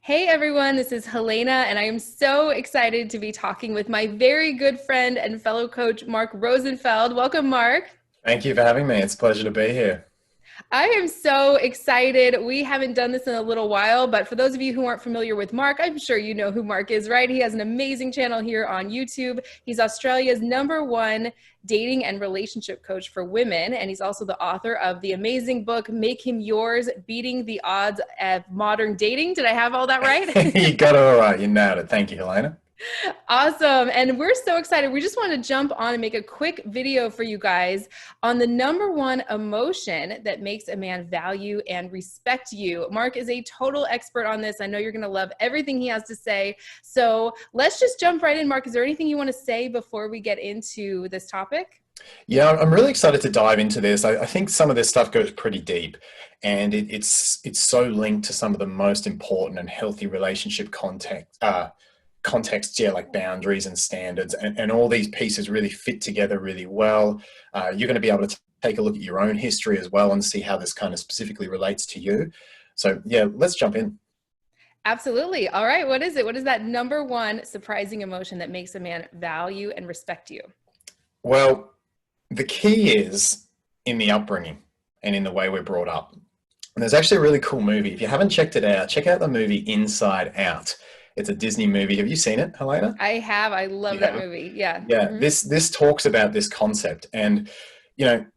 Hey everyone, this is Helena, and I am so excited to be talking with my very good friend and fellow coach, Mark Rosenfeld. Welcome, Mark. Thank you for having me. It's a pleasure to be here. I am so excited. We haven't done this in a little while, but for those of you who aren't familiar with Mark, I'm sure you know who Mark is, right? He has an amazing channel here on YouTube. He's Australia's #1 dating and relationship coach for women, and he's also the author of the amazing book, Make Him Yours, Beating the Odds of Modern Dating. Did I have all that right? You got it all right. You nailed it. Thank you, Helena. Awesome. And we're so excited. We just want to jump on and make a quick video for you guys on the #1 emotion that makes a man value and respect you. Mark is a total expert on this. I know you're going to love everything he has to say. So let's just jump right in. Mark, is there anything you want to say before we get into this topic? Yeah, I'm really excited to dive into this. I think some of this stuff goes pretty deep, and it's so linked to some of the most important and healthy relationship contexts, yeah, like boundaries and standards, and all these pieces really fit together really well. You're going to be able to take a look at your own history as well and see how this kind of specifically relates to you. So yeah, let's jump in. Absolutely. All right. What is it? What is that #1 surprising emotion that makes a man value and respect you? Well, the key is in the upbringing and in the way we're brought up. And there's actually a really cool movie. If you haven't checked it out, check out the movie Inside Out. It's a Disney movie. Have you seen it, Helena? I have. I love that Yeah. movie. Yeah. Yeah. Mhm. This talks about this concept. And,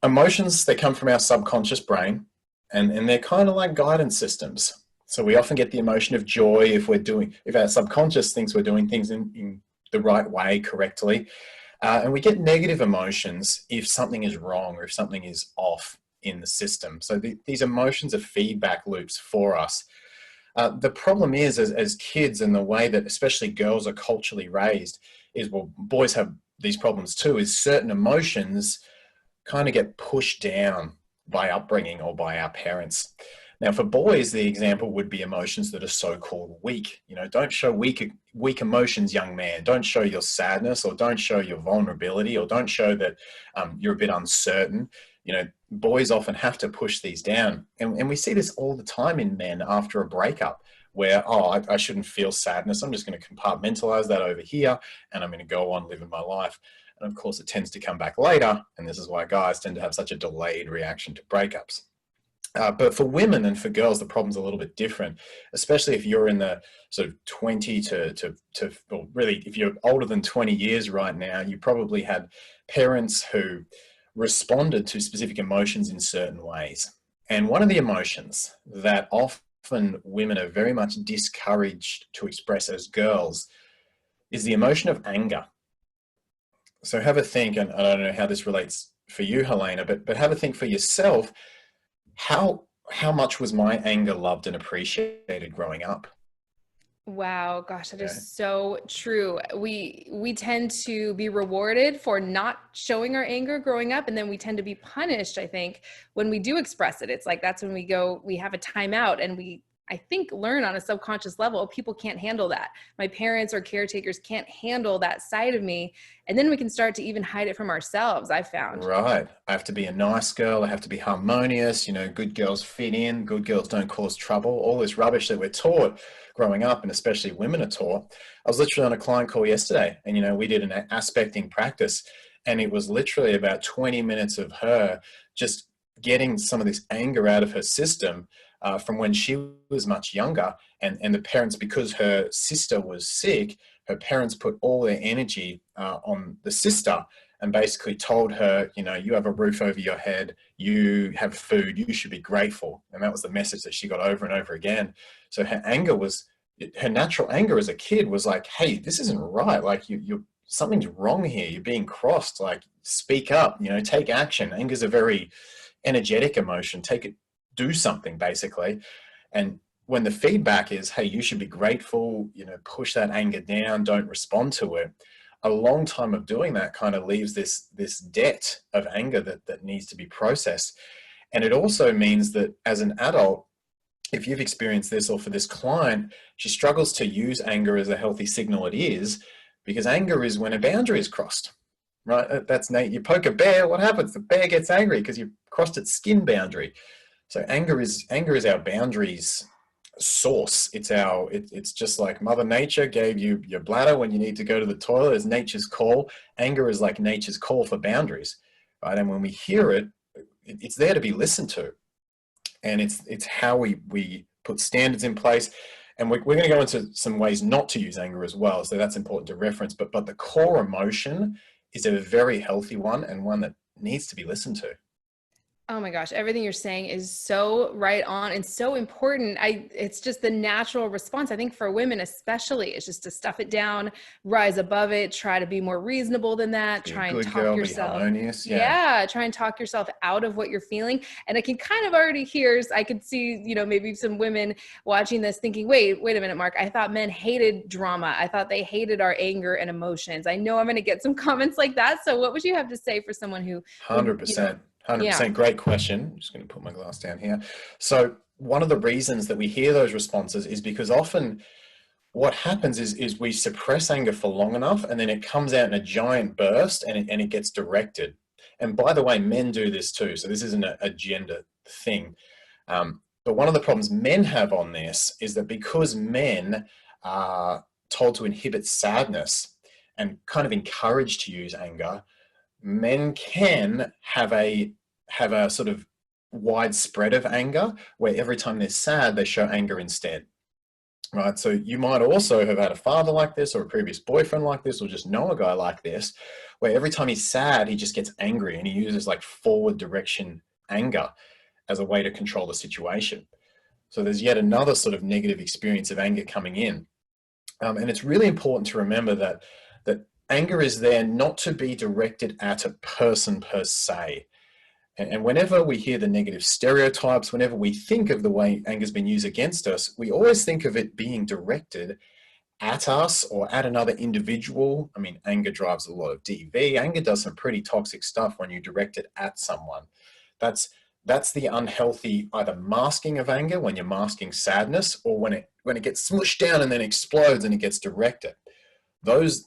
emotions, they come from our subconscious brain, and they're kind of like guidance systems. So we often get the emotion of joy if our subconscious thinks we're doing things in the right way, correctly. And we get negative emotions if something is wrong or if something is off in the system. So these emotions are feedback loops for us. The problem is, as kids, and the way that especially girls are culturally raised, is, well, boys have these problems too, is certain emotions kind of get pushed down by upbringing or by our parents. Now, for boys, the example would be emotions that are so-called weak. Don't show weak emotions, young man. Don't show your sadness, or don't show your vulnerability, or don't show that you're a bit uncertain. Boys often have to push these down. And we see this all the time in men after a breakup where, oh, I shouldn't feel sadness. I'm just going to compartmentalize that over here, and I'm going to go on living my life. And of course, it tends to come back later. And this is why guys tend to have such a delayed reaction to breakups. But for women and for girls, the problem's a little bit different, especially if you're in the sort of 20 or really, if you're older than 20 years right now, you probably had parents who responded to specific emotions in certain ways. And one of the emotions that often women are very much discouraged to express as girls is the emotion of anger. So have a think, and I don't know how this relates for you, Helena, but have a think for yourself. How much was my anger loved and appreciated growing up? Wow, gosh, that is Yeah. so true. We tend to be rewarded for not showing our anger growing up, and then we tend to be punished, I think, when we do express it. It's like that's when we have a timeout, and I think, learn on a subconscious level, people can't handle that. My parents or caretakers can't handle that side of me. And then we can start to even hide it from ourselves, I found. Right. I have to be a nice girl. I have to be harmonious. Good girls fit in. Good girls don't cause trouble. All this rubbish that we're taught growing up, and especially women are taught. I was literally on a client call yesterday, and, we did an aspecting practice, and it was literally about 20 minutes of her just getting some of this anger out of her system from when she was much younger. And the parents, because her sister was sick, her parents put all their energy on the sister and basically told her, you have a roof over your head, you have food, you should be grateful. And that was the message that she got over and over again. So her natural anger as a kid was like, hey, this isn't right. Like something's wrong here. You're being crossed. Like, speak up, take action. Anger is a very energetic emotion. Take it, do something, basically. And when the feedback is, hey, you should be grateful, push that anger down, don't respond to it, a long time of doing that kind of leaves this debt of anger that needs to be processed. And it also means that as an adult, if you've experienced this, or for this client, she struggles to use anger as a healthy signal it is, because anger is when a boundary is crossed, right? That's Nate. You poke a bear, what happens? The bear gets angry because you've crossed its skin boundary. So anger is our boundaries source. It's just like Mother Nature gave you your bladder when you need to go to the toilet. It's nature's call. Anger is like nature's call for boundaries, right? And when we hear it, it's there to be listened to. And it's how we put standards in place. And we're going to go into some ways not to use anger as well. So that's important to reference. But the core emotion is a very healthy one, and one that needs to be listened to. Oh my gosh, everything you're saying is so right on and so important. It's just the natural response. I think for women especially, it's just to stuff it down, rise above it, try to be more reasonable than that, Be a try and good talk girl, be yourself. harmonious. Yeah, try and talk yourself out of what you're feeling. And I can kind of already hear, I could see, maybe some women watching this thinking, wait a minute, Mark, I thought men hated drama. I thought they hated our anger and emotions. I know I'm going to get some comments like that. So what would you have to say for someone who would, 100%. 100%. yeah. Great question. I'm just going to put my glass down here. So one of the reasons that we hear those responses is because often what happens is we suppress anger for long enough, and then it comes out in a giant burst, and it gets directed. And by the way, men do this too. So this isn't a gender thing. But one of the problems men have on this is that because men are told to inhibit sadness and kind of encouraged to use anger, men can have a sort of widespread of anger, where every time they're sad, they show anger instead. Right. So you might also have had a father like this, or a previous boyfriend like this, or just know a guy like this, where every time he's sad, he just gets angry, and he uses like forward direction anger as a way to control the situation. So there's yet another sort of negative experience of anger coming in. And it's really important to remember that anger is there not to be directed at a person per se. And whenever we hear the negative stereotypes, whenever we think of the way anger's been used against us, we always think of it being directed at us or at another individual. I mean, anger drives a lot of DV. Anger does some pretty toxic stuff when you direct it at someone. That's the unhealthy either masking of anger, when you're masking sadness, or when it gets smushed down and then explodes and it gets directed. Those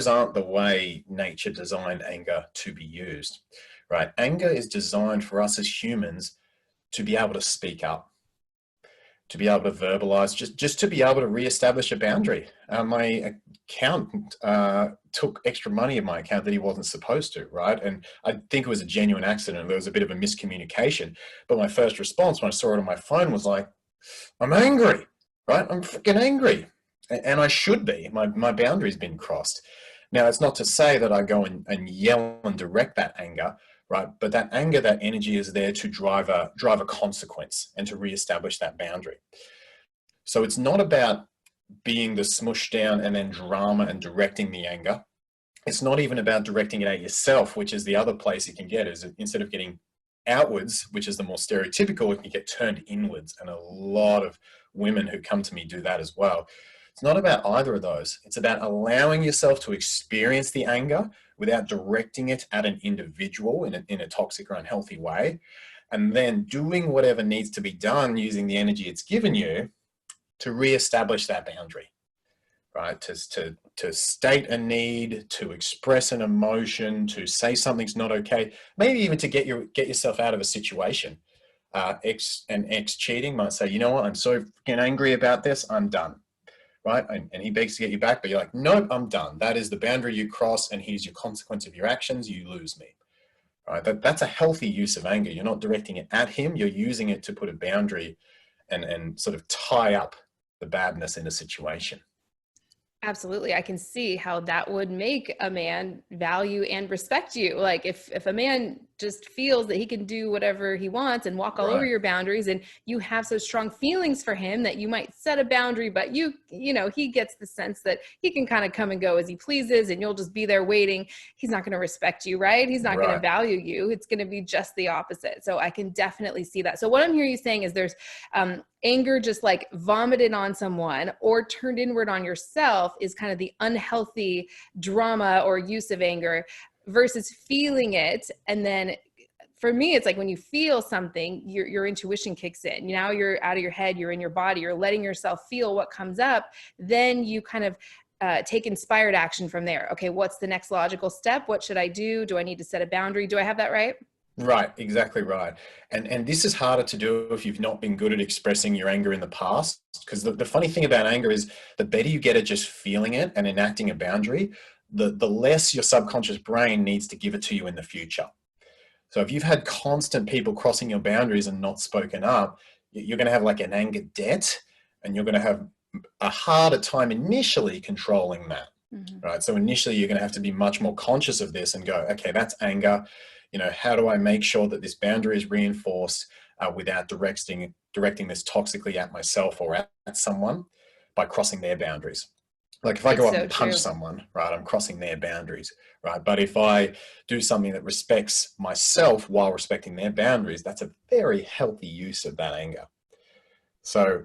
aren't the way nature designed anger to be used. Right? Anger is designed for us as humans to be able to speak up, to be able to verbalize, just to be able to reestablish a boundary. My accountant took extra money in my account that he wasn't supposed to, right? And I think it was a genuine accident. There was a bit of a miscommunication. But my first response when I saw it on my phone was like, I'm angry, right? I'm freaking angry. And I should be. My boundary's been crossed. Now, it's not to say that I go and yell and direct that anger, right? But that anger, that energy is there to drive a consequence and to reestablish that boundary. So it's not about being the smush down and then drama and directing the anger. It's not even about directing it at yourself, which is the other place it can get, is instead of getting outwards, which is the more stereotypical, it can get turned inwards. And a lot of women who come to me do that as well. It's not about either of those. It's about allowing yourself to experience the anger without directing it at an individual in a toxic or unhealthy way, and then doing whatever needs to be done using the energy it's given you to reestablish that boundary, right? To state a need, to express an emotion, to say something's not okay, maybe even to get yourself out of a situation. Ex cheating might say, you know what, I'm so freaking angry about this, I'm done. Right? And he begs to get you back, but you're like, nope, I'm done. That is the boundary you cross, and here's your consequence of your actions. You lose me. Right? That's a healthy use of anger. You're not directing it at him. You're using it to put a boundary and sort of tie up the badness in a situation. Absolutely. I can see how that would make a man value and respect you. Like if a man just feels that he can do whatever he wants and walk all over your boundaries, and you have so strong feelings for him that you might set a boundary, but he gets the sense that he can kind of come and go as he pleases, and you'll just be there waiting. He's not going to respect you, right? He's not going to value you. It's going to be just the opposite. So I can definitely see that. So what I'm hearing you saying is there's anger just like vomited on someone or turned inward on yourself is kind of the unhealthy drama or use of anger, versus feeling it. And then for me, it's like when you feel something, your intuition kicks in. Now you're out of your head, you're in your body, you're letting yourself feel what comes up. Then you kind of take inspired action from there. Okay, what's the next logical step? What should I do? Do I need to set a boundary? Do I have that right? Right, exactly right. And this is harder to do if you've not been good at expressing your anger in the past. Because the funny thing about anger is the better you get at just feeling it and enacting a boundary, the less your subconscious brain needs to give it to you in the future. So if you've had constant people crossing your boundaries and not spoken up, you're going to have like an anger debt, and you're going to have a harder time initially controlling that. Hmm. Right. So initially you're going to have to be much more conscious of this and go, okay, that's anger. How do I make sure that this boundary is reinforced without directing this toxically at myself or at someone by crossing their boundaries? Like if I It's go up so and punch true. someone, right, I'm crossing their boundaries, right? But if I do something that respects myself while respecting their boundaries, that's a very healthy use of that anger. So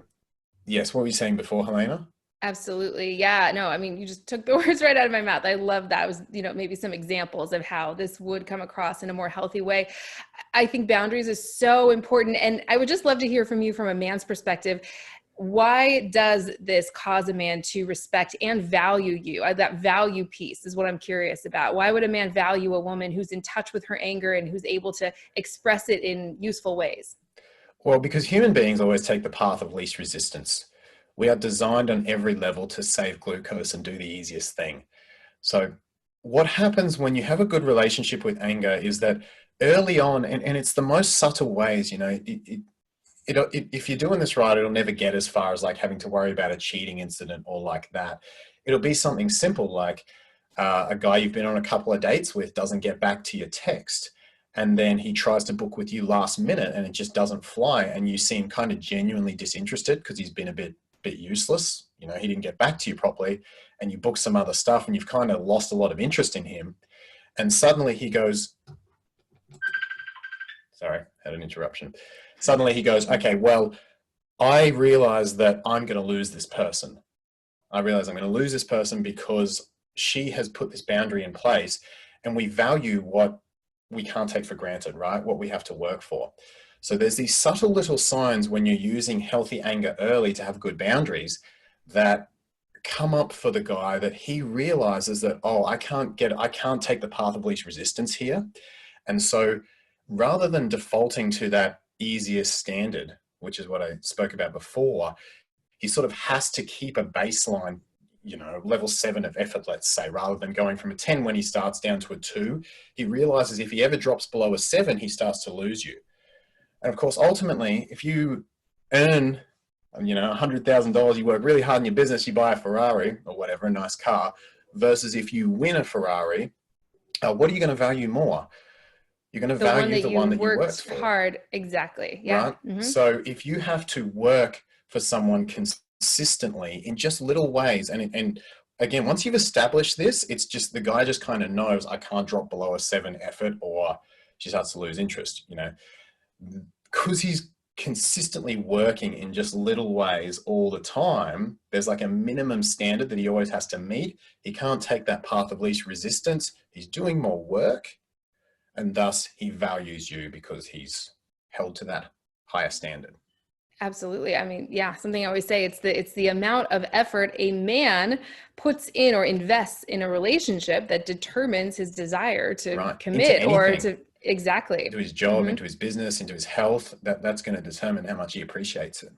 yes, what were you saying before, Helena? Absolutely. Yeah. No, I mean, you just took the words right out of my mouth. I love that. It was, maybe some examples of how this would come across in a more healthy way. I think boundaries is so important. And I would just love to hear from you from a man's perspective. Why does this cause a man to respect and value you? That value piece is what I'm curious about. Why would a man value a woman who's in touch with her anger and who's able to express it in useful ways? Well, because human beings always take the path of least resistance. We are designed on every level to save glucose and do the easiest thing. So, what happens when you have a good relationship with anger is that early on, and it's the most subtle ways, if you're doing this right, it'll never get as far as like having to worry about a cheating incident or like that. It'll be something simple like a guy you've been on a couple of dates with doesn't get back to your text. And then he tries to book with you last minute and it just doesn't fly. And you seem kind of genuinely disinterested because he's been a bit useless. He didn't get back to you properly, and you book some other stuff and you've kind of lost a lot of interest in him. And suddenly he goes, sorry, had an interruption. Suddenly he goes, okay, well, I realize that I'm going to lose this person. I realize I'm going to lose this person because she has put this boundary in place, and we value what we can't take for granted, right? What we have to work for. So there's these subtle little signs when you're using healthy anger early to have good boundaries that come up for the guy, that he realizes that, oh, I can't take the path of least resistance here. And so rather than defaulting to that easiest standard, which is what I spoke about before, he sort of has to keep a baseline, level 7 of effort, let's say, rather than going from a 10 when he starts down to a 2. He realizes if he ever drops below a 7, he starts to lose you. And of course, ultimately, if you earn, $100,000, you work really hard in your business, you buy a Ferrari or whatever, a nice car, versus if you win a Ferrari, what are you going to value more? You're going to The one value that the you one that you worked worked for, hard. Exactly. Yeah. right? Hmm. So if you have to work for someone consistently in just little ways, and again, once you've established this, it's just the guy just kind of knows I can't drop below a 7 effort, or she starts to lose interest, because he's consistently working in just little ways all the time. There's like a minimum standard that he always has to meet. He can't take that path of least resistance. He's doing more work, and thus he values you because he's held to that higher standard. Absolutely. I mean, yeah, something I always say, it's the amount of effort a man puts in or invests in a relationship that determines his desire to Right, into commit or anything, to exactly. into his job, Hmm. into his business, into his health. That's going to determine how much he appreciates it.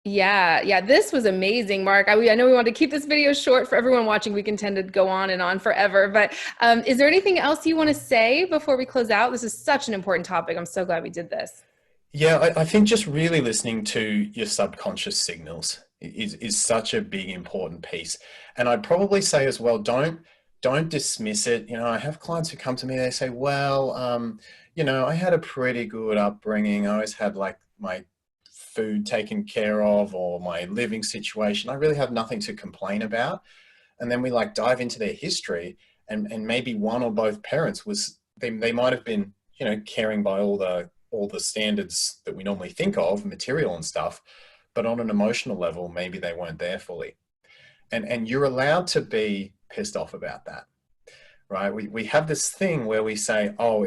Yeah, yeah, this was amazing, Mark. I know we want to keep this video short for everyone watching. We can tend to go on and on forever, but is there anything else you want to say before we close out? This is such an important topic. I'm so glad we did this. Yeah, I think just really listening to your subconscious signals is such a big important piece. And I'd probably say as well, don't dismiss it. I have clients who come to me, they say, well, I had a pretty good upbringing. I always had like my food taken care of or my living situation. I really have nothing to complain about. And then we like dive into their history, and maybe one or both parents they might have been, caring by all the standards that we normally think of, material and stuff, but on an emotional level, maybe they weren't there fully. And you're allowed to be pissed off about that, right? We have this thing where we say, oh,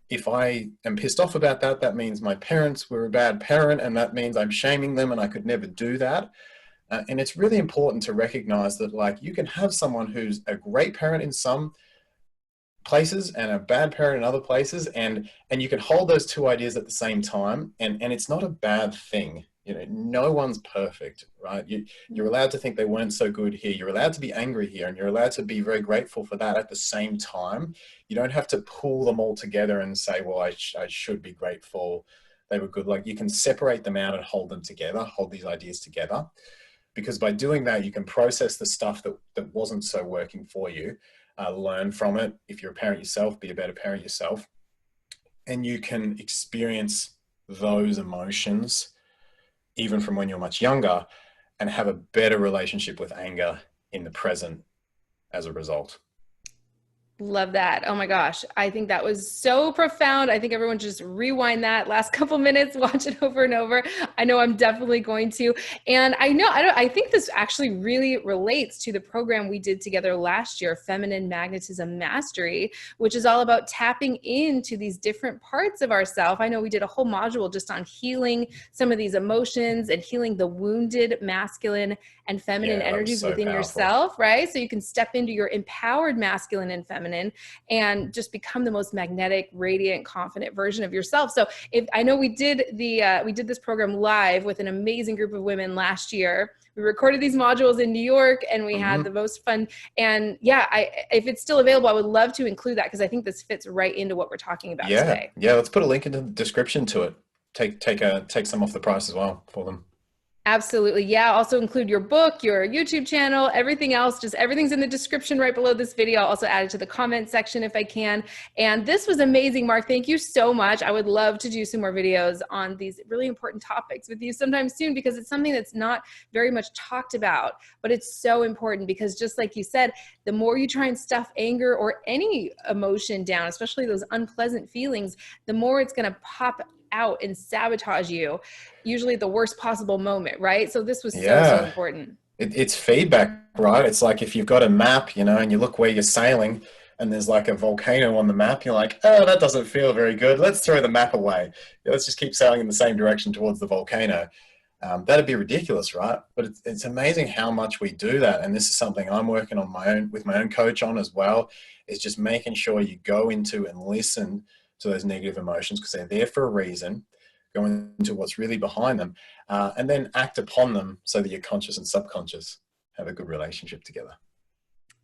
if I am pissed off about that, that means my parents were a bad parent, and that means I'm shaming them and I could never do that. And it's really important to recognize that, like, you can have someone who's a great parent in some places and a bad parent in other places, and you can hold those two ideas at the same time, and it's not a bad thing. You know, no one's perfect, right? You're allowed to think they weren't so good here. You're allowed to be angry here, and you're allowed to be very grateful for that at the same time. You don't have to pull them all together and say, well, I should be grateful they were good. Like, you can separate them out and hold them together, hold these ideas together, because by doing that, you can process the stuff that wasn't so working for you, learn from it. If you're a parent yourself, be a better parent yourself, and you can experience those emotions even from when you're much younger, and have a better relationship with anger in the present as a result. Love that. Oh my gosh. I think that was so profound. I think everyone just rewind that last couple minutes, watch it over and over. I know I'm definitely going to. And I think this actually really relates to the program we did together last year, Feminine Magnetism Mastery, which is all about tapping into these different parts of ourselves. I know we did a whole module just on healing some of these emotions and healing the wounded masculine and feminine energies so within powerful. Yourself, right? So you can step into your empowered masculine and feminine and just become the most magnetic, radiant, confident version of yourself. So I know we did this program live with an amazing group of women last year. We recorded these modules in New York, and we had the most fun. And yeah, if it's still available, I would love to include that, because I think this fits right into what we're talking about today. Yeah, let's put a link in the description to it. Take some off the price as well for them. Absolutely. Yeah. Also include your book, your YouTube channel, everything else. Just everything's in the description right below this video. I'll also add it to the comment section if I can. And this was amazing, Mark. Thank you so much. I would love to do some more videos on these really important topics with you sometime soon, because it's something that's not very much talked about, but it's so important, because just like you said, the more you try and stuff anger or any emotion down, especially those unpleasant feelings, the more it's going to pop out and sabotage you, usually at the worst possible moment, right? So this was so important. It's feedback, right? It's like if you've got a map, and you look where you're sailing and there's like a volcano on the map, you're like, oh, that doesn't feel very good. Let's throw the map away. Let's just keep sailing in the same direction towards the volcano. That'd be ridiculous, right? But it's amazing how much we do that. And this is something I'm working on with my own coach on as well, is just making sure you go into and listen to those negative emotions, because they're there for a reason. Go into what's really behind them, and then act upon them so that your conscious and subconscious have a good relationship together.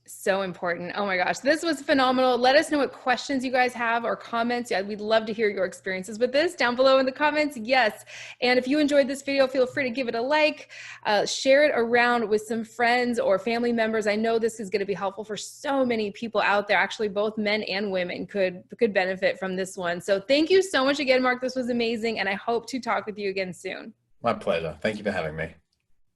So important. Oh my gosh, this was phenomenal. Let us know what questions you guys have or comments. Yeah, we'd love to hear your experiences with this down below in the comments. Yes. And if you enjoyed this video, feel free to give it a like, share it around with some friends or family members. I know this is going to be helpful for so many people out there. Actually, both men and women could benefit from this one. So thank you so much again, Mark. This was amazing. And I hope to talk with you again soon. My pleasure. Thank you for having me.